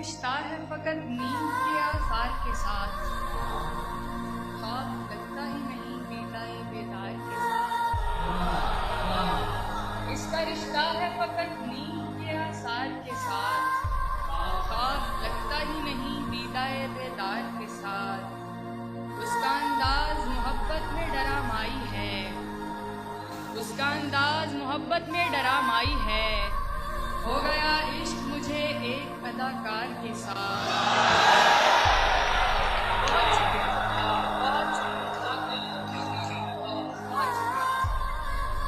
रिश्ता है फकत नींद के आसार के साथ, ख्वाब लगता ही नहीं बीता ये बेदार के साथ। इसका रिश्ता है फकत नींद के आसार के साथ, ख्वाब लगता ही नहीं बीता ये बेदार के साथ। उसका अंदाज मोहब्बत में डरामाई है, उसका अंदाज मोहब्बत में डरामाई है। हो गया इश्क मुझे एक अदाकार के साथ।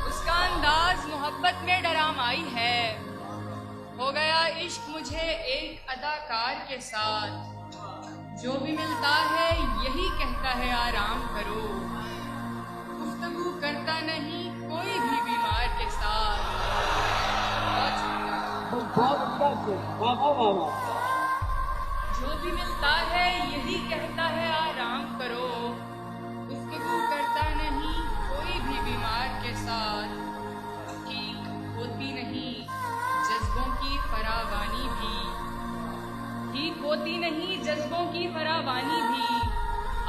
उसका अंदाज मोहब्बत में डरामाई है। हो गया इश्क मुझे एक अदाकार के साथ। जो भी मिलता है यही कहता है आराम करो, गुफ्तगू करता नहीं कोई भी बीमार के साथ। जो भी मिलता है यही कहता है आराम करो, गुफ्तगू करता नहीं कोई भी बीमार के साथ। ठीक होती नहीं जज्बों की फरावानी भी, ठीक होती नहीं जज्बों की फरावानी भी।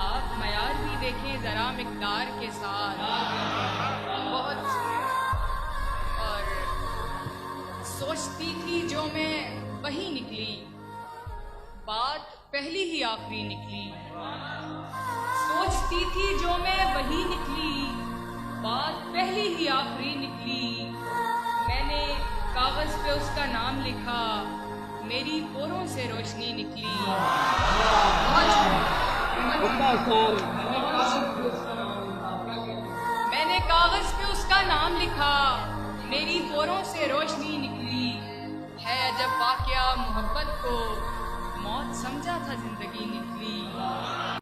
आप मयार भी देखें जरा मिकदार के साथ। बहुत और सोचती थी जो मैं वही निकली, बात पहली ही आखिरी निकली। सोचती थी जो मैं वही निकली, बात पहली ही आखिरी निकली। मैंने कागज पे उसका नाम लिखा, मेरी पोरों से रोशनी निकली। मैंने कागज पे उसका नाम लिखा, मेरी पोरों से रोशनी निकली। है अजब वाकया मोहब्बत को मौत समझा था जिंदगी ने।